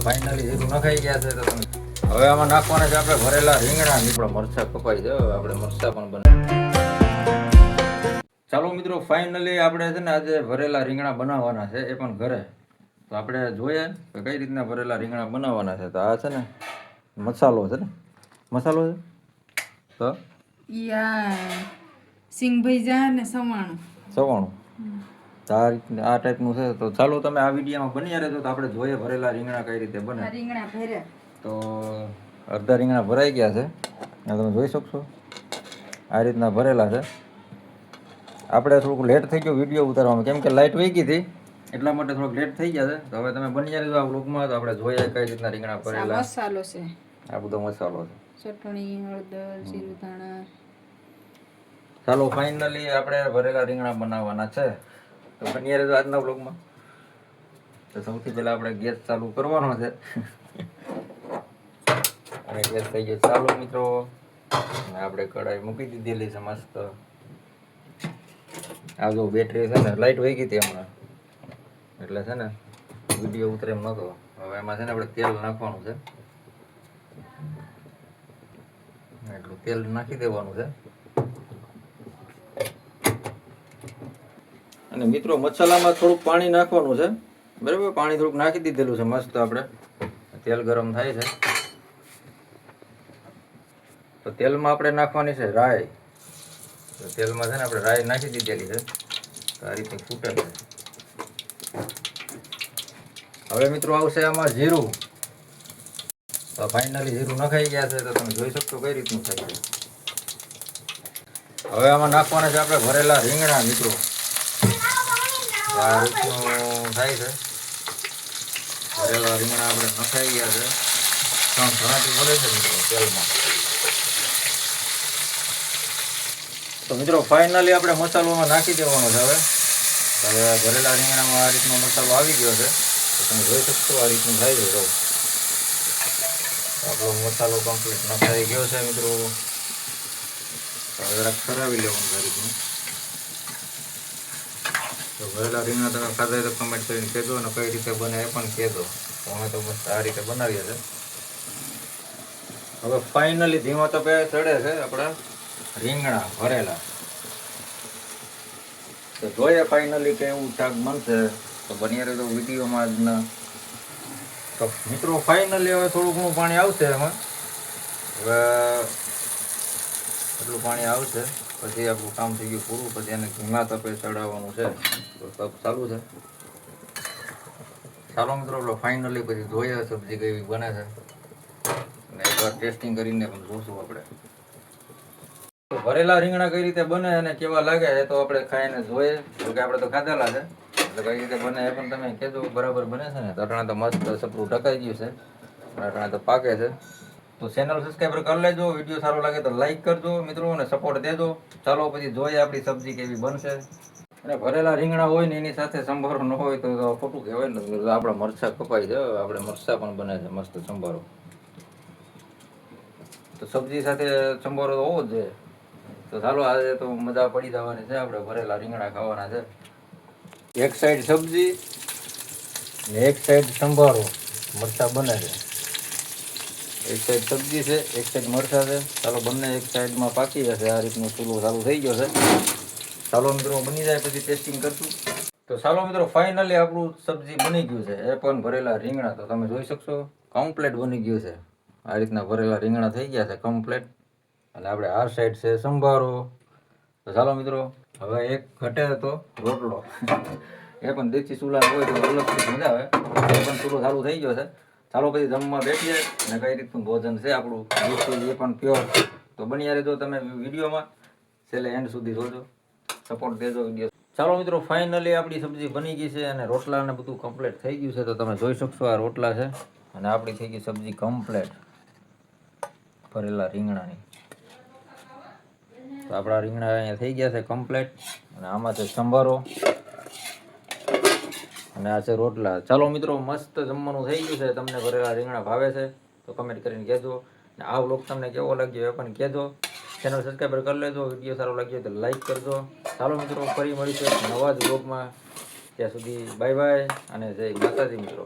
Finally જીરું નખાઈ ગયા છે. તો તમે હવે આમાં નાખવાના છે આપણે ભરેલા રીંગણા. મિત્રો મરચા કપાઈ જાય, આપણે મરચા પણ બને. ચાલો મિત્રો, ફાઇનલી આપણે છે ને આજે ભરેલા રીંગણા બનાવવાના છે, એ પણ ઘરે. તો આપણે જોઈએ કે કઈ રીતના ભરેલા રીંગણા બનાવવાના છે. તો આ છે ને મસાલો છે ને, મસાલો છે તો સિંગ ભૈજા ને સવાણું આ ટાઈપનું છે. તો ચાલો તમે આ વિડીયોમાં બની રહેજો. તો આપણે જોઈએ ભરેલા રીંગણા કઈ રીતે બને. રીંગણા ભર્યા તો અડધા રીંગણા ભરાઈ ગયા છે, તમે જોઈ શકશો આ રીતના ભરેલા છે. આપણે થોડુંક લેટ થઈ ગયું વિડીયો ઉતારવામાં, કેમ કે લાઇટ વહી ગઈ હતી એટલા માટે થોડુંક લેટ થઈ ગયા છે. તો હવે તમે બની રહેજો આ વ્લોગમાં. તો આપણે જોઈએ કઈ રીતના રીંગણા ભરેલા. મસાલો છે, આ બધો મસાલો છે, ચટણી, હળદર, જીરું, ધાણા. ચાલો ફાઇનલી આપણે ભરેલા રીંગણા બનાવવાના છે. તો બની રહેજો આજના વ્લોગમાં. તો સૌથી પહેલા આપણે ગેસ ચાલુ કરવાનો છે અને ગેસ થઈ ગયો ચાલુ મિત્રો. અને આપણે કઢાઈ મૂકી દીધેલી છે મસ્ત. આ જો બેટરી છે ને, લાઇટ વહી ગઈ હતી હમણાં એટલે છે ને વિડીયો ઉતરે એમ નહોતો. હવે એમાં છે ને આપણે તેલ નાખવાનું છે, એટલું તેલ નાખી દેવાનું છે. અને મિત્રો મસાલામાં થોડુંક પાણી નાખવાનું છે, બરાબર. પાણી થોડુંક નાખી દીધેલું છે મસ્ત. આપણે તેલ ગરમ થાય છે તો તેલમાં આપણે નાખવાની છે રાઈ. તો તેલમાં છે ને આપણે રાઈ નાખી દીધેલી છે. તો આ રીતે ફૂટે છે. હવે મિત્રો આવશે આમાં જીરું. તો ફાઇનલી જીરું નખાઈ ગયા છે. તો તમે જોઈ શકશો કઈ રીતનું થાય છે. હવે આમાં નાખવાના છે આપણે ભરેલા રીંગણા મિત્રો. આ રીતનું થાય છે. ભરેલા રીંગણા આપણે નખાઈ ગયા છે. ઘણાથી ભરે છે મિત્રો તેલમાં. તો મિત્રો ફાઇનલી આપણે મસાલોમાં નાખી દેવાનો છે. હવે ભરેલા રીંગણામાં આ રીતનો મસાલો આવી ગયો છે. તો તમે જોઈ શકશો આ રીતનું થાય છે. તો આપણો મસાલો કમ્પ્લીટ નખાઈ ગયો છે મિત્રો. હવે જરાક ખરાવી લેવાનું આ રીતનું. તો ભરેલા રીંગણા તમે ખાધા તો કમેન્ટ કરીને કહેજો, અને કઈ રીતે બને એ પણ કહેજો. તો અમે તો બસ આ રીતે બનાવીએ છીએ. હવે ફાઇનલી ધીમા તપે ચડે છે આપણા રીંગણા ભરેલા. તો જોઈએ ફાઇનલી કેવું શાક બનશે. તો બની રહેજો વિડીયોમાં આજના. તો મિત્રો ફાઇનલી હવે થોડું ઘણું પાણી આવશે એમાં. હવે એટલું પાણી આવશે પછી આપણું કામ થઈ ગયું પૂરું. પછી એને ધીમા તપે ચડાવવાનું છે. તો તપ ચાલુ છે. ચાલો મિત્રો આપણે ફાઇનલી પછી જોઈએ સબ્જી કેવી બને છે, અને એકવાર ટેસ્ટિંગ કરીને પણ જોશું આપણે. તો ભરેલા રીંગણા કઈ રીતે બને અને કેવા લાગે એ તો આપણે ખાઈને જોઈએ. જોકે આપણે તો ખાધેલા છે, એટલે કઈ રીતે બને એ પણ તમે કહેજો. બરાબર બને છે ને? અટાણા તો મસ્ત સપરું ઢકાઈ ગયું છે, અટાણા તો પાકે છે. તો ચેનલ સબસ્ક્રાઈબર કરી લેજો. વિડીયો સારો લાગે તો લાઈક કરજો મિત્રો, અને સપોર્ટ દેજો. ચાલો પછી જોઈએ આપણી સબ્જી કેવી બનશે. અને ભરેલા રીંગણા હોય ને એની સાથે સંભારો ન હોય તો ખોટું કહેવાય ને. આપણા મરચા કપાઈ છે, આપણે મરચા પણ બને છે મસ્ત સંભારો. તો સબ્જી સાથે સંભારો તો હોવો જ જોઈએ. તો ચાલો આજે તો મજા પડી જવાની છે. આપણે ભરેલા રીંગણા ખાવાના છે. એક સાઈડ સબ્જી ને એક સાઈડ સંભારો, મરચા બને છે. એક સાઈડ સબ્જી છે, એક સાઈડ મરચા છે. ચાલો બંને એક સાઈડમાં પાકી જશે. આ રીતનું ચૂલો ચાલુ થઈ ગયો છે. ચાલો મિત્રો બની જાય પછી ટેસ્ટિંગ કરશું. તો ચાલો મિત્રો ફાઇનલી આપણું સબ્જી બની ગયું છે, એ પણ ભરેલા રીંગણા. તો તમે જોઈ શકશો કમ્પ્લેટ બની ગયું છે. આ રીતના ભરેલા રીંગણા થઈ ગયા છે કમ્પ્લેટ. અને આપણે આ સાઈડ છે સંભારો. તો ચાલો મિત્રો હવે એક ઘટે તો રોટલો. એ પણ દેશી ચૂલા હોય તો અલગથી મજા આવે. એ પણ ચૂલો ચાલુ થઈ ગયો છે. ચાલો પછી જમવા બેઠીએ અને કઈ રીતનું ભોજન છે આપણું દેશી એ પણ પ્યોર. તો બન્યા રહેજો તમે વિડીયોમાં, છેલ્લે એન્ડ સુધી જોજો, સપોર્ટ દેજો વિડીયો. ચાલો મિત્રો ફાઇનલી આપણી સબ્જી બની ગઈ છે અને રોટલા ને બધું કમ્પ્લીટ થઈ ગયું છે. તો તમે જોઈ શકશો આ રોટલા છે અને આપણી થઈ ગઈ સબ્જી કમ્પ્લીટ ભરેલા રીંગણાની. તો આપણા રીંગણા અહીંયા થઈ ગયા છે કમ્પ્લીટ. અને આમાં છે સંભારો અને આ છે રોટલા. ચાલો મિત્રો મસ્ત જમવાનું થઈ ગયું છે. તમને ભરેલા રીંગણા ભાવે છે તો કમેન્ટ કરીને કહેજો. અને આ વ્લોગ તમને કેવો લાગ્યો એ પણ કહેજો. ચેનલ સબસ્ક્રાઈબર કરી લેજો. વિડીયો સારો લાગ્યો તો લાઈક કરજો. ચાલો મિત્રો ફરી મળીશું નવા જ વ્લોગમાં. ત્યાં સુધી બાય બાય અને જય માતાજી મિત્રો.